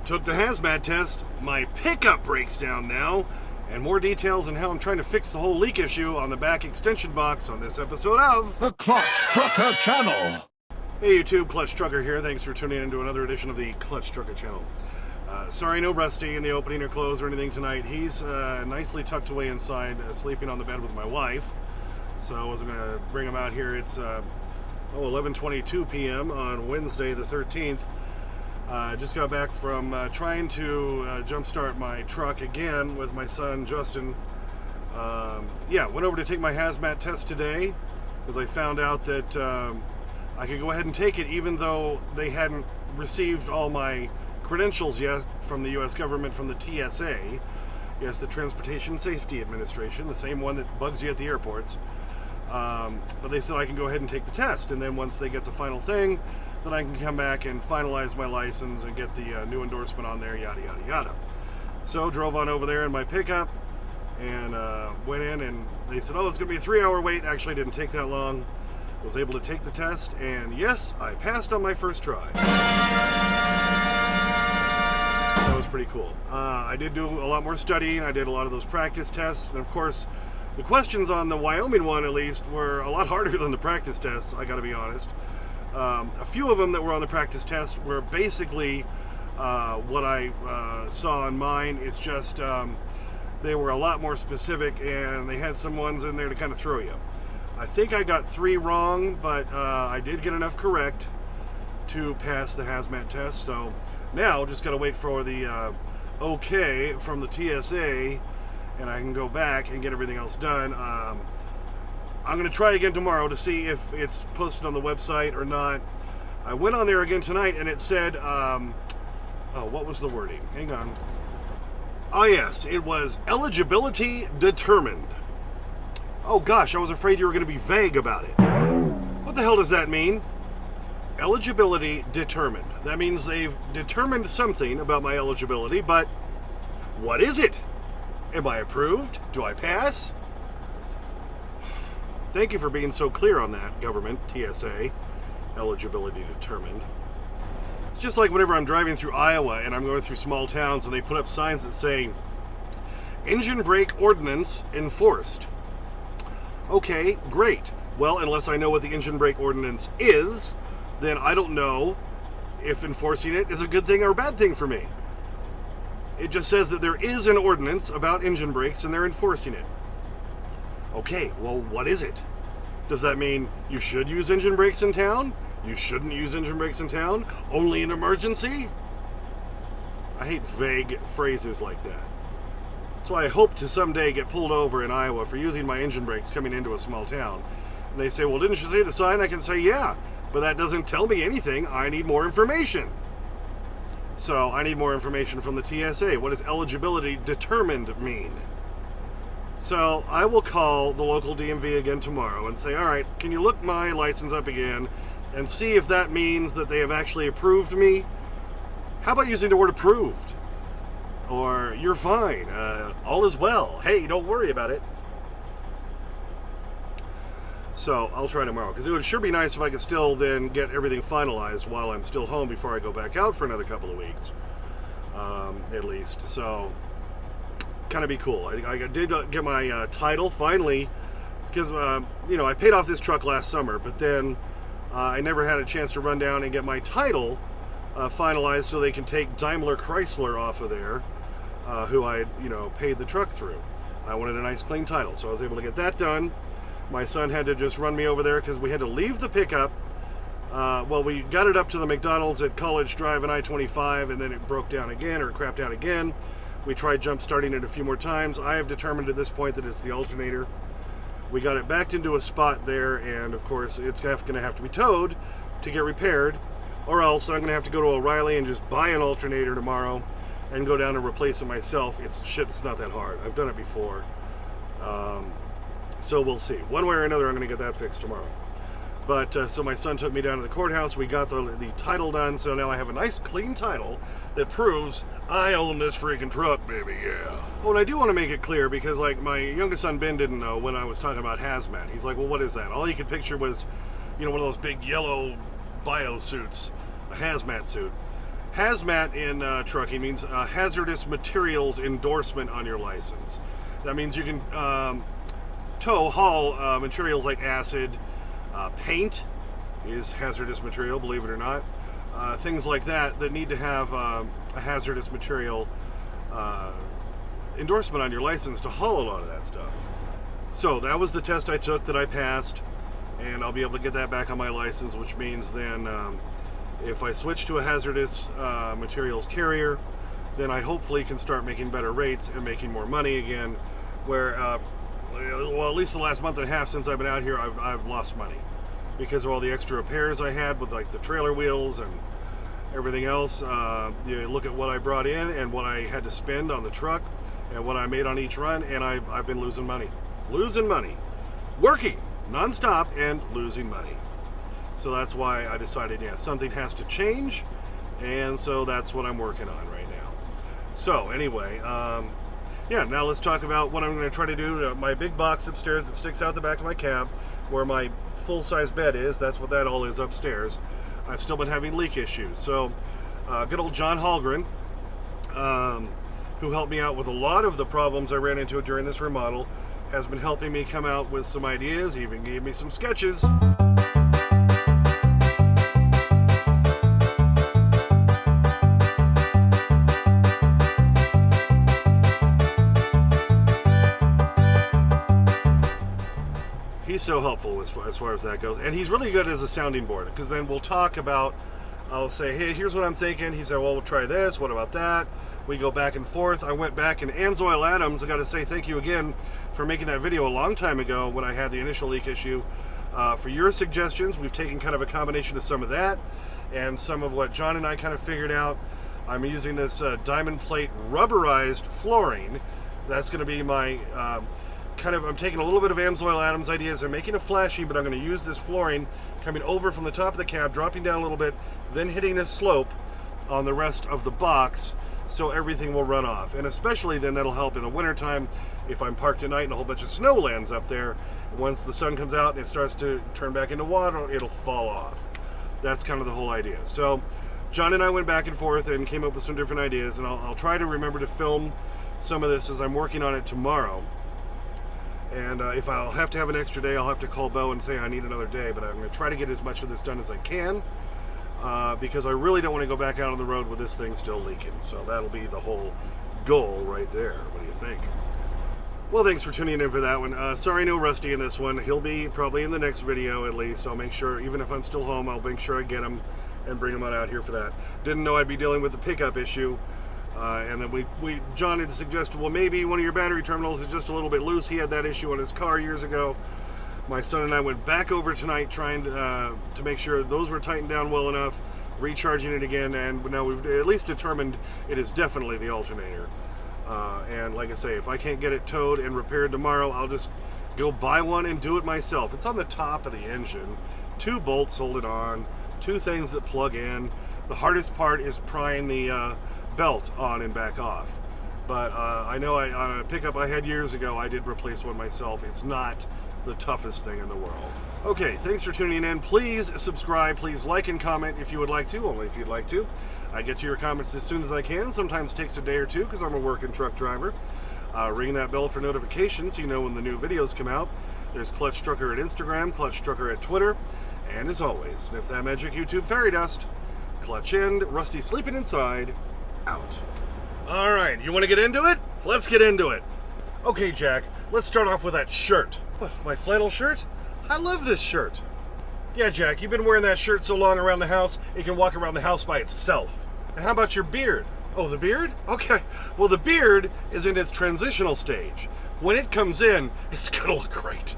Took the hazmat test. My pickup breaks down now. And more details on how I'm trying to fix the whole leak issue on the back extension box on this episode of the Clutch Trucker Channel. Hey YouTube, Clutch Trucker here. Thanks for tuning in to another edition of the Clutch Trucker Channel. Sorry, no Rusty in the opening or close or anything tonight. He's nicely tucked away inside, sleeping on the bed with my wife. So I wasn't going to bring him out here. It's 11:22 p.m. on Wednesday the 13th. I just got back from trying to jumpstart my truck again with my son Justin. Went over to take my hazmat test today because I found out that I could go ahead and take it even though they hadn't received all my credentials yet from the U.S. government, from the TSA. Yes, the Transportation Safety Administration, the same one that bugs you at the airports. But they said I can go ahead and take the test, and then once they get the final thing, then I can come back and finalize my license and get the new endorsement on there, yada, yada, yada. So drove on over there in my pickup and went in, and they said, oh, it's going to be a 3-hour wait. Actually, it didn't take that long. Was able to take the test, and yes, I passed on my first try. That was pretty cool. I did do a lot more studying. I did a lot of those practice tests, and of course, the questions on the Wyoming one, at least, were a lot harder than the practice tests, I gotta be honest. A few of them that were on the practice tests were basically what I saw on mine. It's just they were a lot more specific, and they had some ones in there to kind of throw you. I think I got 3 wrong, but I did get enough correct to pass the hazmat test. So now just gotta wait for the okay from the TSA, and I can go back and get everything else done. I'm going to try again tomorrow to see if it's posted on the website or not. I went on there again tonight, and it said, what was the wording? Hang on. Oh, yes, it was eligibility determined. Oh, gosh, I was afraid you were going to be vague about it. What the hell does that mean? Eligibility determined. That means they've determined something about my eligibility, but what is it? Am I approved? Do I pass? Thank you for being so clear on that, government, TSA. Eligibility determined. It's just like whenever I'm driving through Iowa and I'm going through small towns and they put up signs that say, engine brake ordinance enforced. Okay, great. Well, unless I know what the engine brake ordinance is, then I don't know if enforcing it is a good thing or a bad thing for me. It just says that there is an ordinance about engine brakes and they're enforcing it. Okay, well, what is it? Does that mean you should use engine brakes in town? You shouldn't use engine brakes in town? Only in emergency? I hate vague phrases like that. That's why I hope to someday get pulled over in Iowa for using my engine brakes coming into a small town. And they say, well, didn't you see the sign? I can say, yeah, but that doesn't tell me anything. I need more information. So I need more information from the TSA. What does eligibility determined mean? So I will call the local DMV again tomorrow and say, all right, can you look my license up again and see if that means that they have actually approved me? How about using the word approved? Or you're fine, all is well. Hey, don't worry about it. So I'll try tomorrow, because it would sure be nice if I could still then get everything finalized while I'm still home before I go back out for another couple of weeks, at least. So kind of be cool. I did get my title finally, because I paid off this truck last summer, but then I never had a chance to run down and get my title finalized so they can take Daimler Chrysler off of there, who I paid the truck through. I wanted a nice clean title, so I was able to get that done. My son had to just run me over there because we had to leave the pickup. We got it up to the McDonald's at College Drive and I-25, and then it broke down again, or crapped out again. We tried jump starting it a few more times. I have determined at this point that it's the alternator. We got it backed into a spot there, and of course it's going to have to be towed to get repaired, or else I'm going to have to go to O'Reilly and just buy an alternator tomorrow and go down and replace it myself. It's not that hard. I've done it before. So we'll see. One way or another, I'm going to get that fixed tomorrow. But so my son took me down to the courthouse. We got the title done, so now I have a nice clean title that proves I own this freaking truck, baby, yeah. Oh, and I do want to make it clear, because like my youngest son Ben didn't know when I was talking about hazmat. He's like, well, what is that? All he could picture was, one of those big yellow bio suits, a hazmat suit. HazMat in trucking means hazardous materials endorsement on your license. That means you can haul materials like acid, paint is hazardous material, believe it or not. Things like that need to have a hazardous material endorsement on your license to haul a lot of that stuff. So that was the test I took that I passed, and I'll be able to get that back on my license, which means then if I switch to a hazardous materials carrier, then I hopefully can start making better rates and making more money again, where, well, at least the last month and a half since I've been out here, I've lost money because of all the extra repairs I had with like the trailer wheels and everything else. You look at what I brought in and what I had to spend on the truck and what I made on each run, and I've been losing money, working non-stop and losing money. So that's why I decided, yeah, something has to change, and so that's what I'm working on right now. So anyway, yeah, now let's talk about what I'm going to try to do to my big box upstairs that sticks out the back of my cab, where my full-size bed is. That's what that all is upstairs. I've still been having leak issues. So good old John Hallgren, who helped me out with a lot of the problems I ran into during this remodel, has been helping me come out with some ideas. He even gave me some sketches. He's so helpful as far as that goes, and he's really good as a sounding board, because then we'll talk about, I'll say, hey, here's what I'm thinking. He said, well, we'll try this. What about that? We go back and forth. I went back, and Anzoil Adams, I got to say thank you again for making that video a long time ago when I had the initial leak issue. For your suggestions, we've taken kind of a combination of some of that and some of what John and I kind of figured out. I'm using this diamond plate rubberized flooring. That's going to be my I'm taking a little bit of Anzoil Adams ideas. I'm making a flashing, but I'm going to use this flooring coming over from the top of the cab, dropping down a little bit, then hitting this slope on the rest of the box, so everything will run off. And especially then that'll help in the wintertime if I'm parked at night and a whole bunch of snow lands up there. Once the sun comes out and it starts to turn back into water, it'll fall off. That's kind of the whole idea. So John and I went back and forth and came up with some different ideas, and I'll try to remember to film some of this as I'm working on it tomorrow. And if I'll have to have an extra day, I'll have to call Bo and say I need another day, but I'm going to try to get as much of this done as I can, because I really don't want to go back out on the road with this thing still leaking. So that'll be the whole goal right there. What do you think? Well, thanks for tuning in for that one. Sorry, no Rusty in this one. He'll be probably in the next video at least. I'll make sure, even if I'm still home, I'll make sure I get him and bring him on out here for that. Didn't know I'd be dealing with the pickup issue. And then John had suggested, well, maybe one of your battery terminals is just a little bit loose. He had that issue on his car years ago. My son and I went back over tonight trying to make sure those were tightened down well enough, recharging it again, and now we've at least determined it is definitely the alternator. And like I say, if I can't get it towed and repaired tomorrow, I'll just go buy one and do it myself. It's on the top of the engine. 2 bolts hold it on, 2 things that plug in. The hardest part is prying the belt on and back off. But I know on a pickup I had years ago, I did replace one myself. It's not the toughest thing in the world. Okay, thanks for tuning in. Please subscribe, please like and comment if you would like to, only if you'd like to. I get to your comments as soon as I can. Sometimes it takes a day or two because I'm a working truck driver. Ring that bell for notifications so you know when the new videos come out. There's Clutch Trucker at Instagram, Clutch Trucker at Twitter, and as always, sniff that magic YouTube fairy dust. Clutch End, Rusty sleeping inside, out. All right, you want to get into it? Let's get into it. Okay, Jack, let's start off with that shirt. What, my flannel shirt? I love this shirt. Yeah, Jack, you've been wearing that shirt so long around the house, it can walk around the house by itself. And how about your beard? Oh, the beard? Okay, well, the beard is in its transitional stage. When it comes in, it's gonna look great.